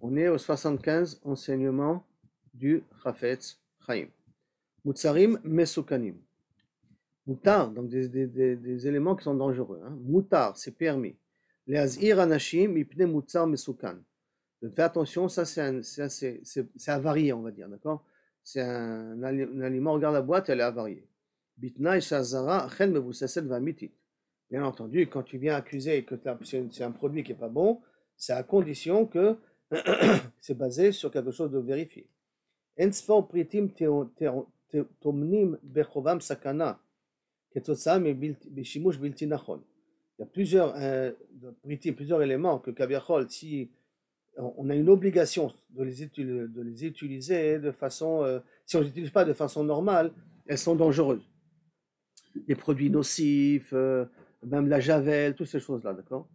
On est au 75 enseignement du Chafetz Chaim. Mutsarim mesukanim. Moutar, donc des éléments qui sont dangereux. Hein. Moutar, c'est permis. Les azir anashim ipne mutsar mesukan. Fais attention, ça c'est avarié, on va dire, d'accord? C'est un aliment, regarde la boîte, elle est avariée. Bitna shazara achel mevusaset vamitit. Bien entendu, quand tu viens accuser que c'est un produit qui n'est pas bon, c'est à condition que c'est basé sur quelque chose de vérifié. Ensfor pritim tomnim bechovam sakana. Il y a plusieurs éléments que Kaviachol, si on a une obligation de les utiliser de façon, si on ne les utilise pas de façon normale, elles sont dangereuses. Les produits nocifs, même la javel, toutes ces choses-là, d'accord?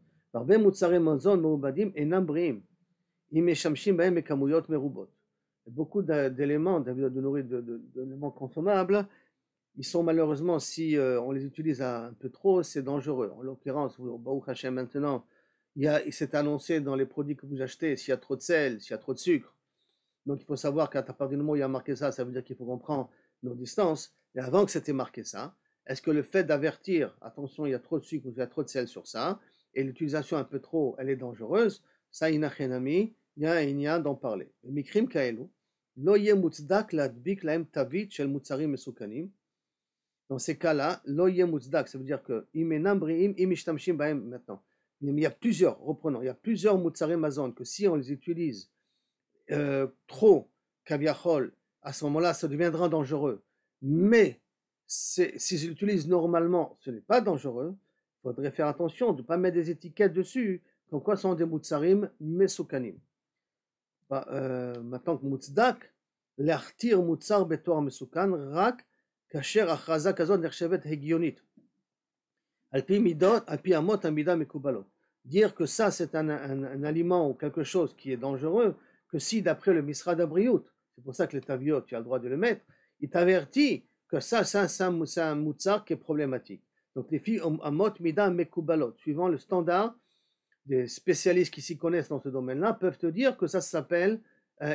Beaucoup d'éléments d'éléments consommables, ils sont malheureusement, si on les utilise un peu trop, c'est dangereux. En l'occurrence, Baruch Hashem, maintenant, il s'est annoncé dans les produits que vous achetez, s'il y a trop de sel, s'il y a trop de sucre. Donc il faut savoir qu'à partir du moment où il y a marqué ça, ça veut dire qu'il faut qu'on prend nos distances. Et avant que c'était marqué ça, est-ce que le fait d'avertir, attention, il y a trop de sucre ou il y a trop de sel sur ça, et l'utilisation un peu trop, elle est dangereuse, ça, il y a un d'en parler. Mikrim kaelu, lo ye mutzdak ladbik laem tavit shel mutzarim mesukanim. Dans ces cas-là, lo ye mutzdak, ça veut dire que imenam briim imishtamshim baem maintenant. Mais il y a plusieurs, reprenons, il y a plusieurs mutzarim mazon que si on les utilise trop, kaviachol, à ce moment-là, ça deviendra dangereux. Mais si je l'utilise normalement, ce n'est pas dangereux. Il faudrait faire attention de ne pas mettre des étiquettes dessus, comme quoi ce sont des mutzarim mesukanim. Maintenant que mutzdak, l'artir mutzar betor mesukan, rak, kacher achraza kazot nershevet hegionit. Alpi midot, alpi amot amida mekubalot. Dire que ça c'est un aliment ou quelque chose qui est dangereux, que si d'après le Misrad Abriout, c'est pour ça que les taviot, tu as le droit de le mettre, il t'avertit que ça c'est un moutzar qui est problématique. Donc les filles amot mida mekubalot, suivant le standard des spécialistes qui s'y connaissent dans ce domaine-là, peuvent te dire que ça s'appelle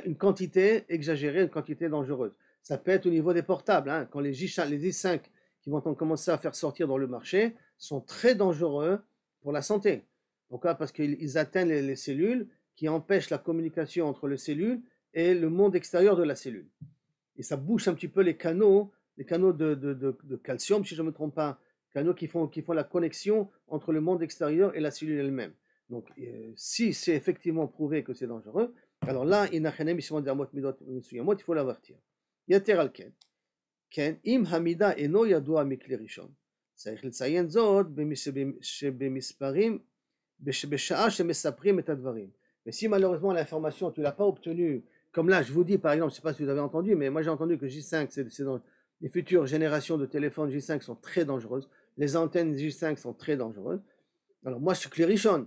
une quantité exagérée, une quantité dangereuse. Ça peut être au niveau des portables, hein, quand les J5 qui vont commencer à faire sortir dans le marché sont très dangereux pour la santé. Pourquoi? Parce qu'ils atteignent les cellules qui empêchent la communication entre les cellules et le monde extérieur de la cellule. Et ça bouche un petit peu les canaux de calcium, si je ne me trompe pas, canaux qui font la connexion entre le monde extérieur et la cellule elle-même. Donc, si c'est effectivement prouvé que c'est dangereux, alors là, il faut l'avertir. Yater al ken. ken, im hamida eno yadua mikli rishon. צריך לציין זאת שבמספרים, בשעה שמספרים את הדברים. Mais si malheureusement l'information tu ne l'as pas obtenue, comme là je vous dis par exemple, je ne sais pas si vous avez entendu, mais moi j'ai entendu que J5, c'est dans les futures générations de téléphones J5 sont très dangereuses, les antennes J5 sont très dangereuses. Alors moi je suis Clérichon,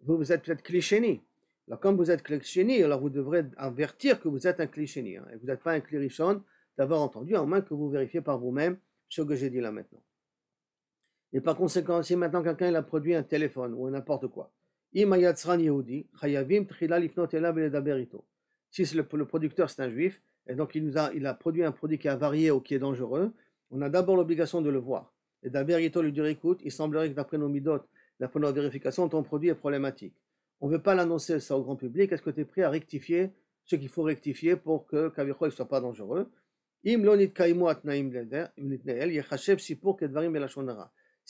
vous êtes peut-être Clichéni. Alors comme vous êtes Clichéni, alors vous devrez avertir que vous êtes un Clichéni, hein, et vous n'êtes pas un Clérichon d'avoir entendu, à moins que vous vérifiez par vous-même ce que j'ai dit là maintenant. Et par conséquent, si maintenant quelqu'un a produit un téléphone ou n'importe quoi, si le producteur c'est un juif, et donc il a produit un produit qui est avarié ou qui est dangereux, on a d'abord l'obligation de le voir. Et d'Aberito lui dire écoute, il semblerait que d'après nos midot, d'après nos vérifications, ton produit est problématique. On ne veut pas l'annoncer ça au grand public, est-ce que tu es prêt à rectifier ce qu'il faut rectifier pour que Kavicho ne soit pas dangereux? Si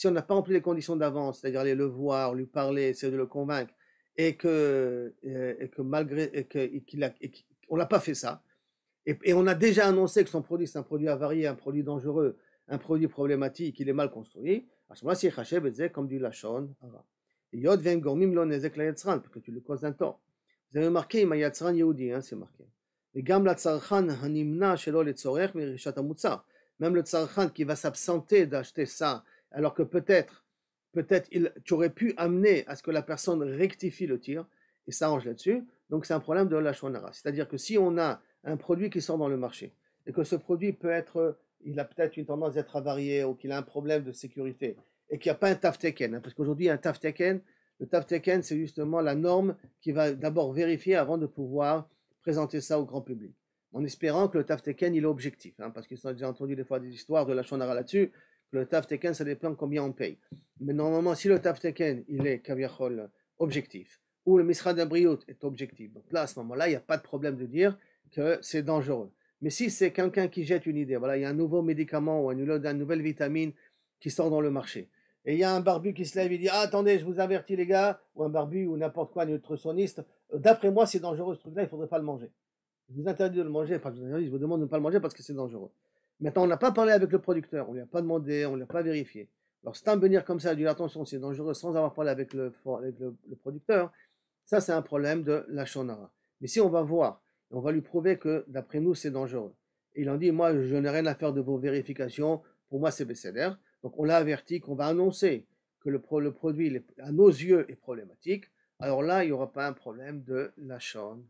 on n'a pas rempli les conditions d'avance, c'est-à-dire aller le voir, lui parler, essayer de le convaincre, et qu'on n'a pas fait ça, et on a déjà annoncé que son produit c'est un produit avarié, un produit dangereux, un produit problématique, il est mal construit, à ce moment-là, c'est Chachev et Zé, comme dit Lachon, Yod vem gormim lo nezek la yatzran, parce que tu le causes d'un tort. Vous avez marqué, ma yatzran yehudi, c'est marqué. Et gam la tzarchan hanimna shelo le tzorech mirishat hamutzar. Même le tzarchan qui va s'absenter d'acheter ça, alors que peut-être tu aurais pu amener à ce que la personne rectifie le tir et s'arrange là-dessus. Donc c'est un problème de la shonara. C'est-à-dire que si on a un produit qui sort dans le marché et que ce produit il a peut-être une tendance d'être avarié ou qu'il a un problème de sécurité et qu'il n'y a pas un tafteken, hein, parce qu'aujourd'hui un tafteken, Le Tav Teken, c'est justement la norme qui va d'abord vérifier avant de pouvoir présenter ça au grand public. En espérant que le Tav Teken, il est objectif, hein, parce qu'ils ont déjà entendu des fois des histoires de la Shonara là-dessus, que le Tav Teken, ça dépend combien on paye. Mais normalement, si le Tav Teken, il est kaviachol objectif, ou le Misrad Abriut est objectif, donc là, à ce moment-là, il n'y a pas de problème de dire que c'est dangereux. Mais si c'est quelqu'un qui jette une idée, voilà, il y a un nouveau médicament ou une nouvelle vitamine qui sort dans le marché, et il y a un barbu qui se lève et dit ah, attendez, je vous avertis les gars, ou un barbu ou n'importe quoi, un nutritionniste, d'après moi c'est dangereux ce truc-là, il ne faudrait pas le manger. Je vous interdis de le manger, pas je vous demande de ne pas le manger parce que c'est dangereux. Maintenant, on n'a pas parlé avec le producteur, on ne lui a pas demandé, on ne l'a pas vérifié. Alors, c'est un venir comme ça, dire attention, c'est dangereux sans avoir parlé avec le producteur, ça c'est un problème de la shonara. Mais si on va voir, on va lui prouver que d'après nous c'est dangereux. Et il en dit, moi je n'ai rien à faire de vos vérifications, pour moi c'est bécédaire. Donc on l'a averti qu'on va annoncer que le produit à nos yeux est problématique. Alors là, il n'y aura pas un problème de la shon.